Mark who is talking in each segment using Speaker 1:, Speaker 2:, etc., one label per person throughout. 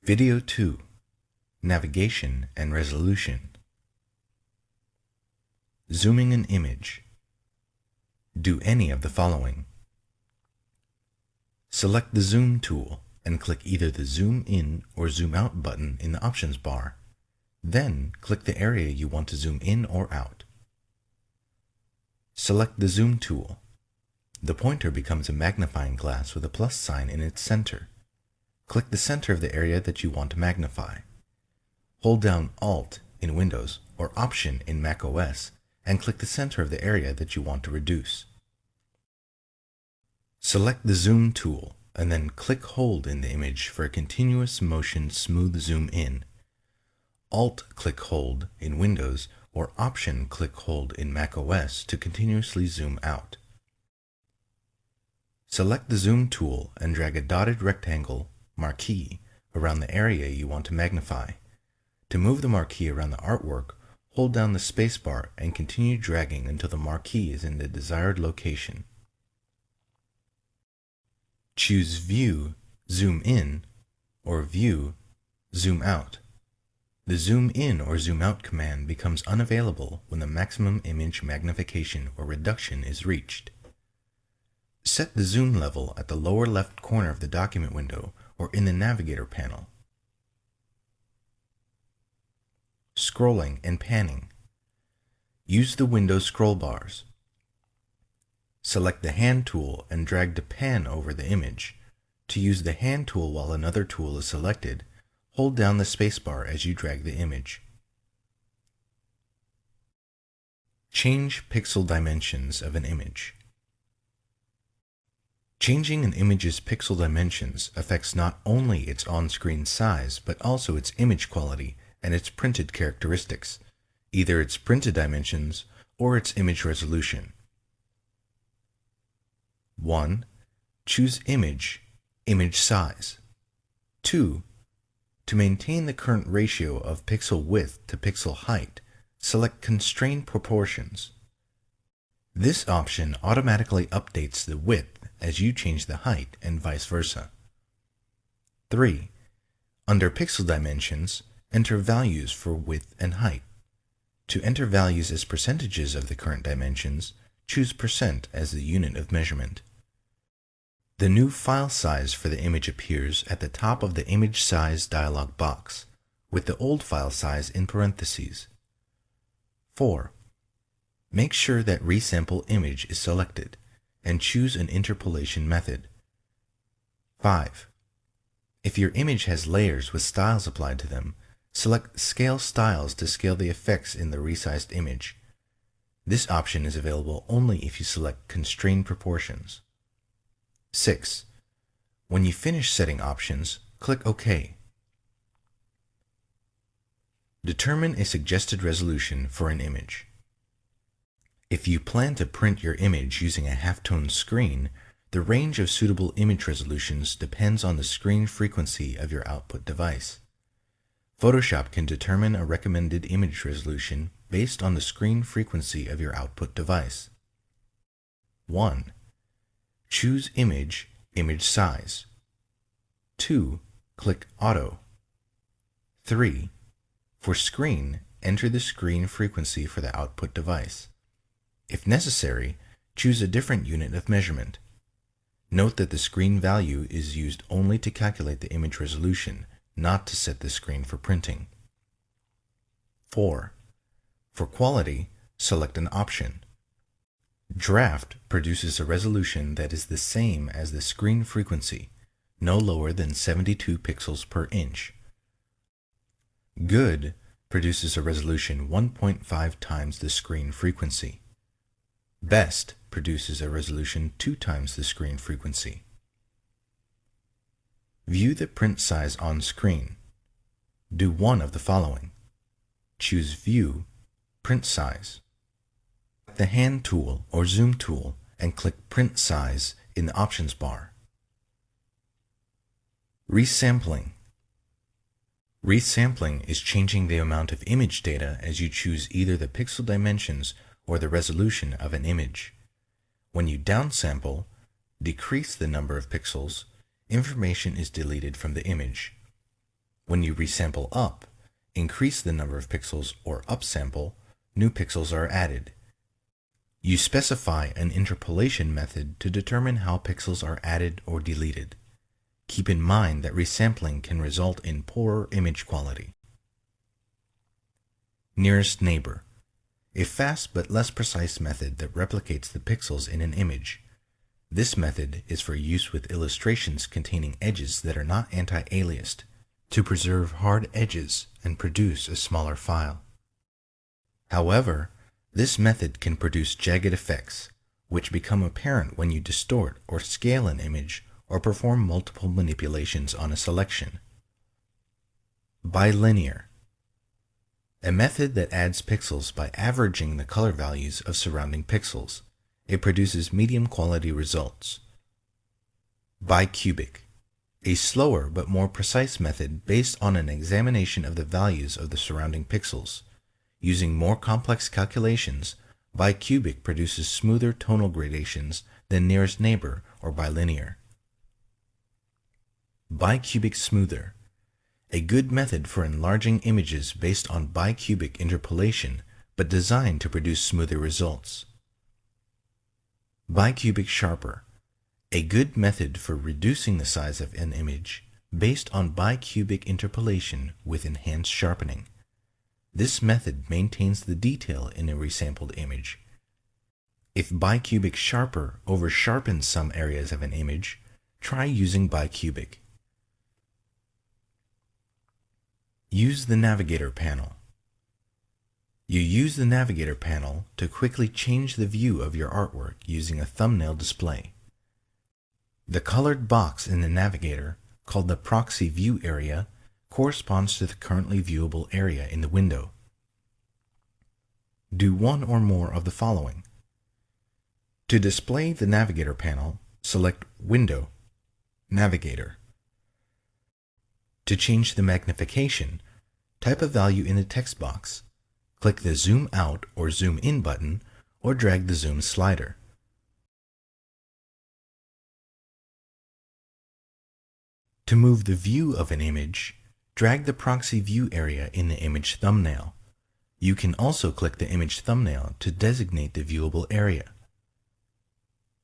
Speaker 1: Video 2. Navigation and Resolution. Zooming an image. Do any of the following. Select the Zoom tool and click either the Zoom In or Zoom Out button in the options bar. Then click the area you want to zoom in or out. Select the Zoom tool. The pointer becomes a magnifying glass with a plus sign in its center. Click the center of the area that you want to magnify. Hold down Alt in Windows or Option in Mac OS and click the center of the area that you want to reduce. Select the Zoom tool and then click-hold in the image for a continuous motion smooth zoom in. Alt-click-hold in Windows or Option-click-hold in Mac OS to continuously zoom out. Select the Zoom tool and drag a dotted rectangle marquee around the area you want to magnify. To move the marquee around the artwork, hold down the spacebar and continue dragging until the marquee is in the desired location. Choose View, Zoom In, or View, Zoom Out. The Zoom In or Zoom Out command becomes unavailable when the maximum image magnification or reduction is reached. Set the zoom level at the lower left corner of the document window or in the Navigator panel. Scrolling and panning. Use the window scroll bars. Select the Hand tool and drag to pan over the image. To use the Hand tool while another tool is selected, hold down the spacebar as you drag the image. Change pixel dimensions of an image. Changing an image's pixel dimensions affects not only its on-screen size, but also its image quality and its printed characteristics, either its printed dimensions or its image resolution. 1. Choose Image, Image Size. 2. To maintain the current ratio of pixel width to pixel height, select Constrain Proportions. This option automatically updates the width as you change the height and vice versa. 3. Under Pixel Dimensions, enter values for width and height. To enter values as percentages of the current dimensions, choose % as the unit of measurement. The new file size for the image appears at the top of the Image Size dialog box, with the old file size in parentheses. 4. Make sure that Resample Image is selected, and choose an interpolation method. 5. If your image has layers with styles applied to them, select Scale Styles to scale the effects in the resized image. This option is available only if you select Constrain Proportions. 6. When you finish setting options, click OK. Determine a suggested resolution for an image. If you plan to print your image using a halftone screen, the range of suitable image resolutions depends on the screen frequency of your output device. Photoshop can determine a recommended image resolution based on the screen frequency of your output device. 1. Choose Image, Image Size. 2. Click Auto. 3. For Screen, enter the screen frequency for the output device. If necessary, choose a different unit of measurement. Note that the screen value is used only to calculate the image resolution, not to set the screen for printing. 4. For quality, select an option. Draft produces a resolution that is the same as the screen frequency, no lower than 72 pixels per inch. Good produces a resolution 1.5 times the screen frequency. Best produces a resolution 2 times the screen frequency. View the print size on screen. Do one of the following. Choose View, Print Size. Select the Hand tool or Zoom tool and click Print Size in the options bar. Resampling. Resampling is changing the amount of image data as you choose either the pixel dimensions or the resolution of an image. When you downsample, decrease the number of pixels, information is deleted from the image. When you resample up, increase the number of pixels, or upsample, new pixels are added. You specify an interpolation method to determine how pixels are added or deleted. Keep in mind that resampling can result in poorer image quality. Nearest neighbor, a fast but less precise method that replicates the pixels in an image. This method is for use with illustrations containing edges that are not anti-aliased, to preserve hard edges and produce a smaller file. However, this method can produce jagged effects, which become apparent when you distort or scale an image or perform multiple manipulations on a selection. Bilinear, a method that adds pixels by averaging the color values of surrounding pixels. It produces medium quality results. Bicubic, a slower but more precise method based on an examination of the values of the surrounding pixels. Using more complex calculations, bicubic produces smoother tonal gradations than nearest neighbor or bilinear. Bicubic smoother, a good method for enlarging images based on bicubic interpolation, but designed to produce smoother results. Bicubic sharper, a good method for reducing the size of an image based on bicubic interpolation with enhanced sharpening. This method maintains the detail in a resampled image. If bicubic sharper over-sharpens some areas of an image, try using bicubic. Use the navigator panel. You use the navigator panel to quickly change the view of your artwork using a thumbnail display. The colored box in the navigator, called the proxy view area, corresponds to the currently viewable area in the window. Do one or more of the following. To display the navigator panel, select Window, Navigator. To change the magnification, type a value in the text box. Click the Zoom Out or Zoom In button, or drag the zoom slider. To move the view of an image, drag the proxy view area in the image thumbnail. You can also click the image thumbnail to designate the viewable area.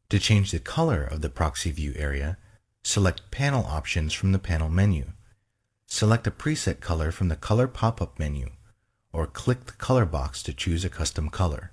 Speaker 1: To change the color of the proxy view area, select Panel Options from the panel menu. Select a preset color from the Color pop-up menu, or click the color box to choose a custom color.